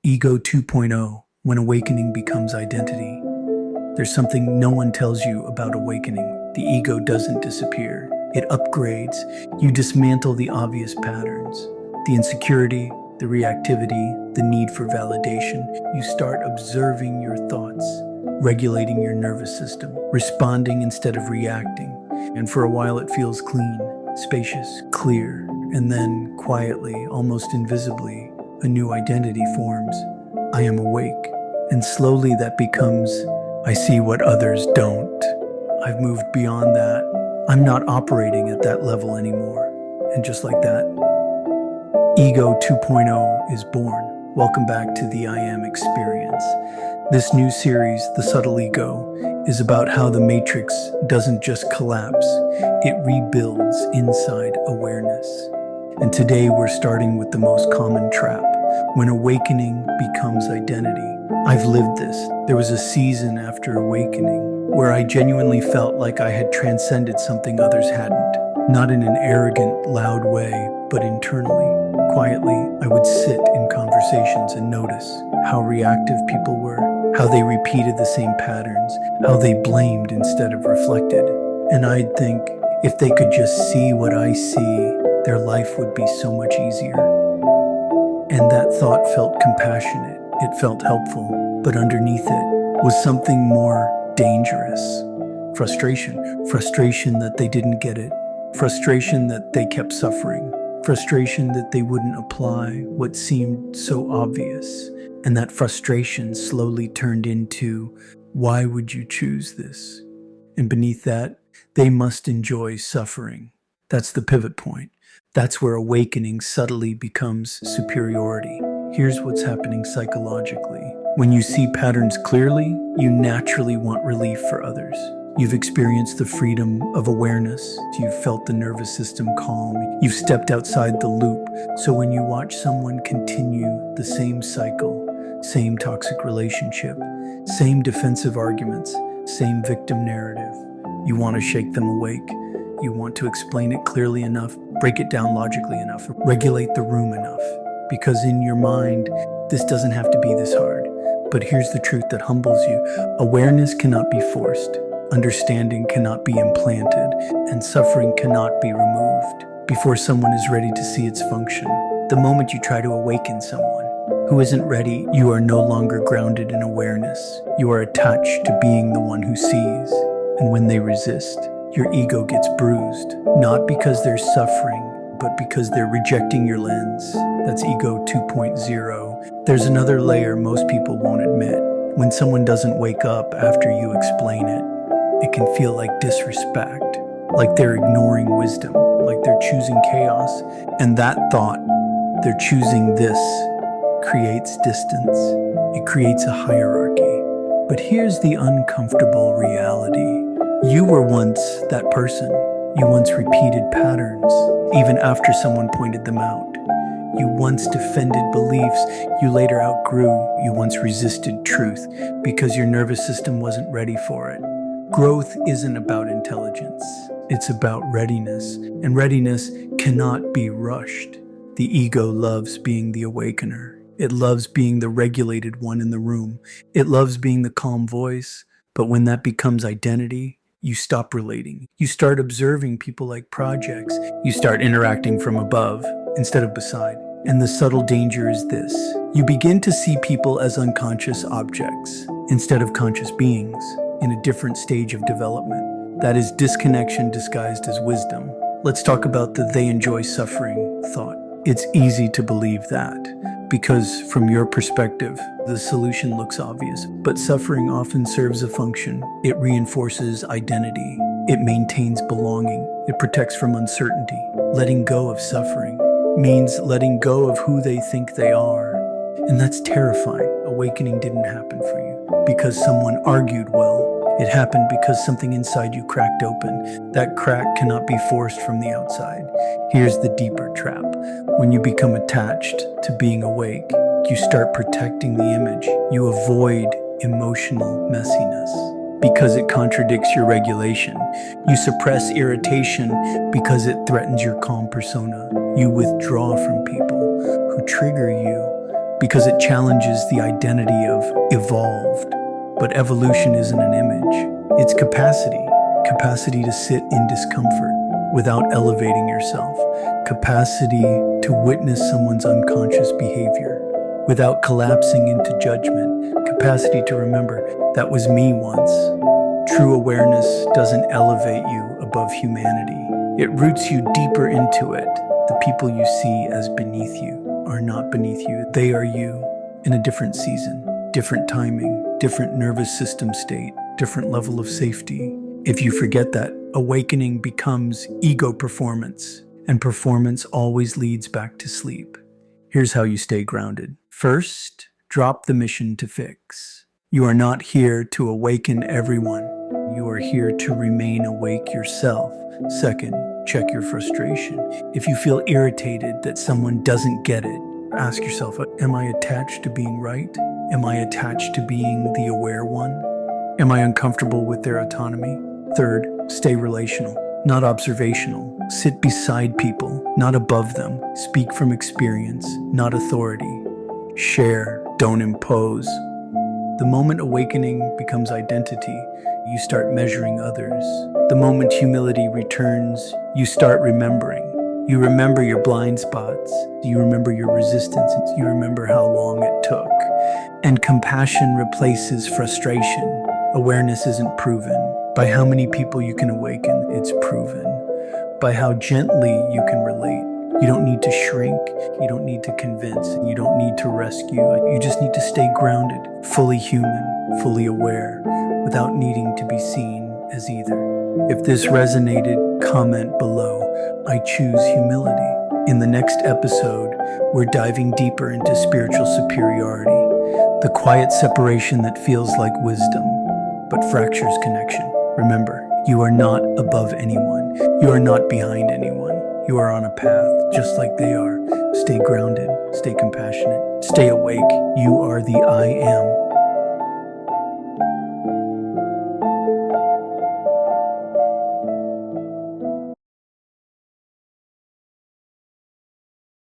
Ego 2.0, when awakening becomes identity. There's something no one tells you about awakening. The ego doesn't disappear. It upgrades. You dismantle the obvious patterns. The insecurity, the reactivity, the need for validation. You start observing your thoughts, regulating your nervous system, responding instead of reacting. And for a while it feels clean, spacious, clear. And then, quietly, almost invisibly, a new identity forms. I am awake. And slowly that becomes, I see what others don't. I've moved beyond that. I'm not operating at that level anymore. And just like that, Ego 2.0 is born. Welcome back to the I Am experience. This new series, The Subtle Ego, is about how the matrix doesn't just collapse, it rebuilds inside awareness. And today we're starting with the most common trap, when awakening becomes identity. I've lived this. There was a season after awakening where I genuinely felt like I had transcended something others hadn't. Not in an arrogant, loud way, but internally. Quietly, I would sit in conversations and notice how reactive people were, how they repeated the same patterns, how they blamed instead of reflected. And I'd think, if they could just see what I see, their life would be so much easier. And that thought felt compassionate, it felt helpful, but underneath it was something more dangerous. Frustration that they didn't get it, frustration that they kept suffering, frustration that they wouldn't apply what seemed so obvious. And that frustration slowly turned into, why would you choose this? And beneath that, they must enjoy suffering. That's the pivot point. That's where awakening subtly becomes superiority. Here's what's happening psychologically. When you see patterns clearly, you naturally want relief for others. You've experienced the freedom of awareness. You've felt the nervous system calm. You've stepped outside the loop. So when you watch someone continue the same cycle, same toxic relationship, same defensive arguments, same victim narrative, you want to shake them awake. You want to explain it clearly enough, break it down logically enough, regulate the room enough. Because in your mind, this doesn't have to be this hard. But here's the truth that humbles you. Awareness cannot be forced. Understanding cannot be implanted. And suffering cannot be removed before someone is ready to see its function. The moment you try to awaken someone who isn't ready, you are no longer grounded in awareness. You are attached to being the one who sees. And when they resist, your ego gets bruised, not because they're suffering, but because they're rejecting your lens. That's Ego 2.0. There's another layer most people won't admit. When someone doesn't wake up after you explain it, it can feel like disrespect, like they're ignoring wisdom, like they're choosing chaos. And that thought, they're choosing this, creates distance. It creates a hierarchy. But here's the uncomfortable reality. You were once that person. You once repeated patterns, even after someone pointed them out. You once defended beliefs you later outgrew. You once resisted truth because your nervous system wasn't ready for it. Growth isn't about intelligence. It's about readiness, and readiness cannot be rushed. The ego loves being the awakener. It loves being the regulated one in the room. It loves being the calm voice. But when that becomes identity, you stop relating. You start observing people like projects. You start interacting from above instead of beside. And the subtle danger is this. You begin to see people as unconscious objects instead of conscious beings in a different stage of development. That is disconnection disguised as wisdom. Let's talk about the they enjoy suffering thought. It's easy to believe that because from your perspective, the solution looks obvious, but suffering often serves a function. It reinforces identity. It maintains belonging. It protects from uncertainty. Letting go of suffering means letting go of who they think they are. And that's terrifying. Awakening didn't happen for you because someone argued well. It happened because something inside you cracked open. That crack cannot be forced from the outside. Here's the deeper trap. When you become attached to being awake, you start protecting the image. You avoid emotional messiness because it contradicts your regulation. You suppress irritation because it threatens your calm persona. You withdraw from people who trigger you because it challenges the identity of evolved. But evolution isn't an image, it's capacity to sit in discomfort without elevating yourself, capacity to witness someone's unconscious behavior without collapsing into judgment, capacity to remember that was me once. True awareness doesn't elevate you above humanity. It roots you deeper into it. The people you see as beneath you are not beneath you. They are you in a different season, different timing, different nervous system state, different level of safety. If you forget that, awakening becomes ego performance, and performance always leads back to sleep. Here's how you stay grounded. First, drop the mission to fix. You are not here to awaken everyone. You are here to remain awake yourself. Second, check your frustration. If you feel irritated that someone doesn't get it, ask yourself, am I attached to being right? Am I attached to being the aware one? Am I uncomfortable with their autonomy? Third, stay relational, not observational. Sit beside people, not above them. Speak from experience, not authority. Share, don't impose. The moment awakening becomes identity, you start measuring others. The moment humility returns, you start remembering. You remember your blind spots. You remember your resistance. You remember how long it took. And compassion replaces frustration. Awareness isn't proven by how many people you can awaken. It's proven by how gently you can relate. You don't need to shrink. You don't need to convince. You don't need to rescue. You just need to stay grounded, fully human, fully aware, without needing to be seen as either. If this resonated, comment below. I choose humility. In the next episode, we're diving deeper into spiritual superiority, the quiet separation that feels like wisdom, but fractures connection. Remember, you are not above anyone. You are not behind anyone. You are on a path just like they are. Stay grounded, stay compassionate, stay awake. You are the I am.